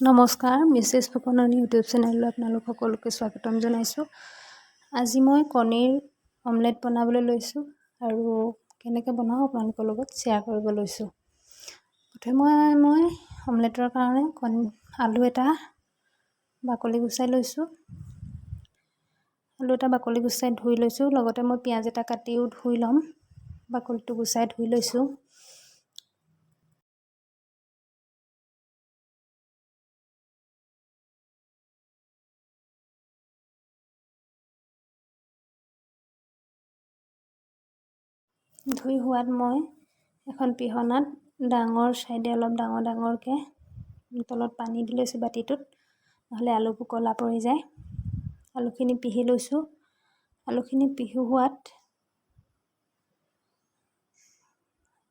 নমস্কাৰ, Mrs Phukanani YouTube চেনেললৈ আপোনালোক সকলোকে স্বাগতম জনাইছোঁ। আজি মই কণীৰ অমলেট বনাবলৈ লৈছোঁ আৰু কেনেকৈ বনাওঁ আপোনালোকৰ লগত শ্বেয়াৰ কৰিব লৈছোঁ। প্ৰথমে মই অমলেটৰ কাৰণে আলু এটা বাকলি গুচাই লৈছোঁ। আলু এটা বাকলি গুচাই ধুই লৈছোঁ। লগতে মই পিঁয়াজ এটা কাটিও ধুই ল'ম। বাকলিটো গুচাই ধুই লৈছোঁ। ধুই হোৱাত মই এখন পিহনাত ডাঙৰ চাইডে অলপ ডাঙৰকৈ তলত পানী দি লৈছোঁ বাতিটোত, নহ'লে আলুবোৰ ক'লা পৰি যায়। আলুখিনি পিহি লৈছোঁ। আলুখিনি পিহোৱাত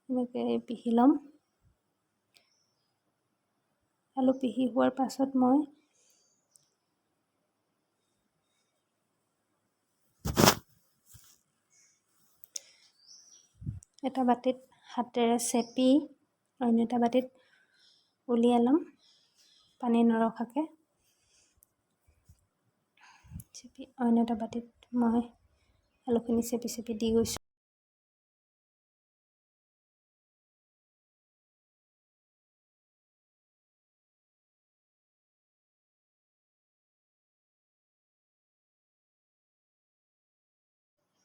এনেকৈ পিহি ল'ম। আলু পিহি হোৱাৰ পাছত মই এটা বাতিত হাতেৰে চেপি অন্য এটা বাতিত উলিয়াই ল'ম, পানী নৰখাকৈ। চেপি অন্য এটা বাতিত মই আলুখিনি চেপি দি গৈছোঁ।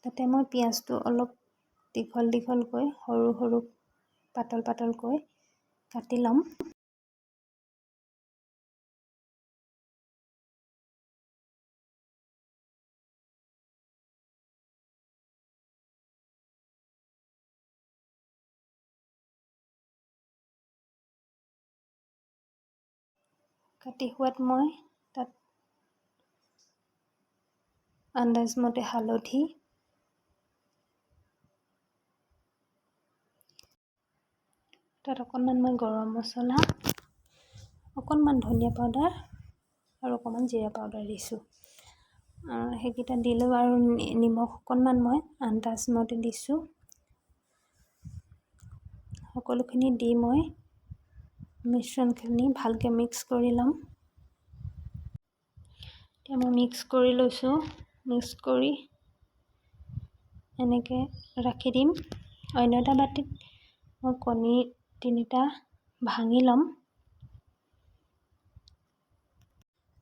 তাতে মই পিঁয়াজটো অলপ দীঘলকৈ সৰু পাতলকৈ কাটি ল'ম। কাটি হোৱাত মই তাত আন্দাজমতে হালধি, তাত অকণমান মই গৰম মছলা, অকণমান ধনিয়া পাউডাৰ আৰু অকণমান জিৰা পাউডাৰ দিছোঁ। সেইকেইটা দিলোঁ আৰু নিমখ অকণমান মই আন্দাজমতে দিছোঁ। সকলোখিনি দি মই মিশ্ৰণখিনি ভালকৈ মিক্স কৰি ল'ম। এতিয়া মই মিক্স কৰি লৈছোঁ। মিক্স কৰি এনেকৈ ৰাখি দিম। অন্য এটা বাতিত মই কণী 3টা ভাঙি ল'ম।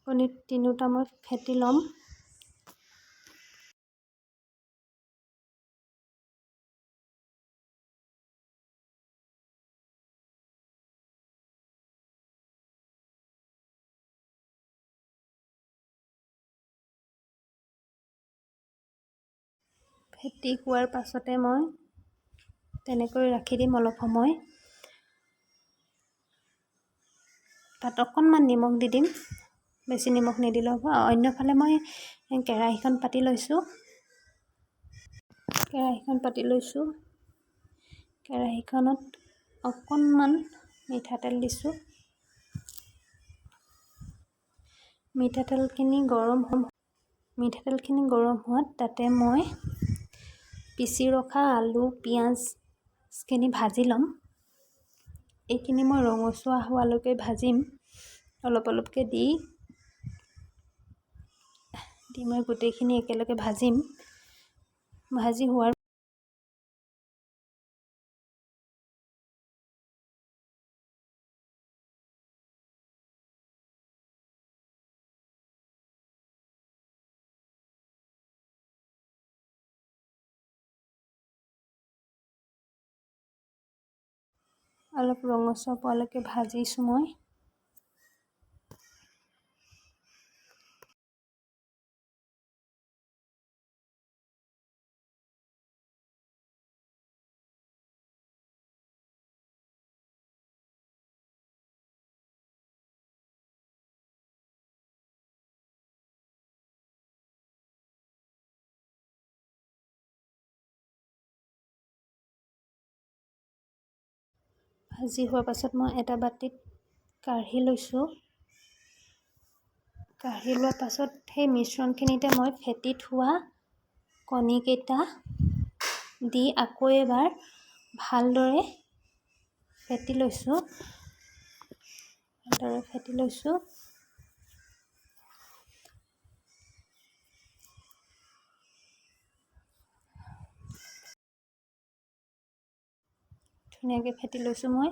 কণী 3টা মই ফেটি ল'ম। ফেটি হোৱাৰ পাছতে মই তেনেকৈ ৰাখি দিম অলপ সময়। তাত অকণমান নিমখ দি দিম, বেছি নিমখ নিদিলেও হ'ব। অন্যফালে মই কেৰাহীখন পাতি লৈছোঁ। কেৰাহীখনত অকণমান মিঠাতেল দিছোঁ। মিঠাতেলখিনি গৰম হোৱাত তাতে মই পিচি ৰখা আলু, পিঁয়াজখিনি ভাজি ল'ম। এইখিনি মই ৰঙচুৱা হোৱালৈকে ভাজিম। অলপকৈ দি মই গোটেইখিনি একেলগে ভাজিম। ভাজি হোৱাৰ অলপ ৰঙচুৱা পোৱালৈকে ভাজিছোঁ মই। ভাজি হোৱাৰ পাছত মই এটা বাতিত কাঢ়ি লৈছোঁ। কাঢ়ি লোৱাৰ পাছত সেই মিশ্ৰণখিনিতে মই ফেটি থোৱা কণীকেইটা দি আকৌ এবাৰ ভালদৰে ফেটি লৈছোঁ। ভালদৰে ফেটি লৈছোঁ। ধুনীয়াকৈ ফেটি লৈছোঁ মই।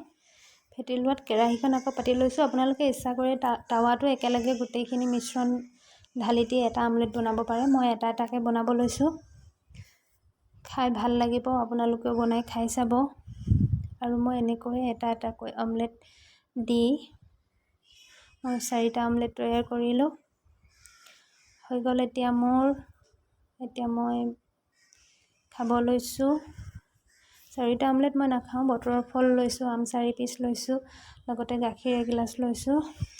ফেটি লোৱাত কেৰাহীখন আকৌ পাতি লৈছোঁ। আপোনালোকে ইচ্ছা কৰি টাৱাটো একেলগে গোটেইখিনি মিশ্ৰণ ঢালি দি এটা আমলেট বনাব পাৰে। মই এটা এটাকৈ বনাব লৈছোঁ। খাই ভাল লাগিব, আপোনালোকেও বনাই খাই চাব। আৰু মই এনেকৈ এটা এটাকৈ আমলেট দি মই 4টা আমলেট তৈয়াৰ কৰিলোঁ। হৈ গ'ল এতিয়া মই খাব লৈছোঁ। 4টা আমলেট মই নাখাওঁ, বতৰৰ ফল লৈছোঁ, আম 4 পিচ লৈছোঁ, লগতে গাখীৰ এগিলাচ লৈছোঁ।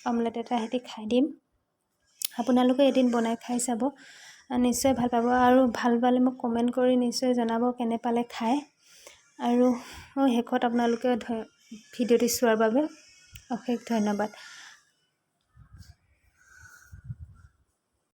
আমলেট এটা সৈতে খাই দিম। আপোনালোকে এদিন বনাই খাই চাব, নিশ্চয় ভাল পাব। আৰু ভাল পালে মোক কমেণ্ট কৰি নিশ্চয় জনাব কেনে পালে খাই। আৰু শেষত আপোনালোকে ভিডিঅ'টি চোৱাৰ বাবে অশেষ ধন্যবাদ।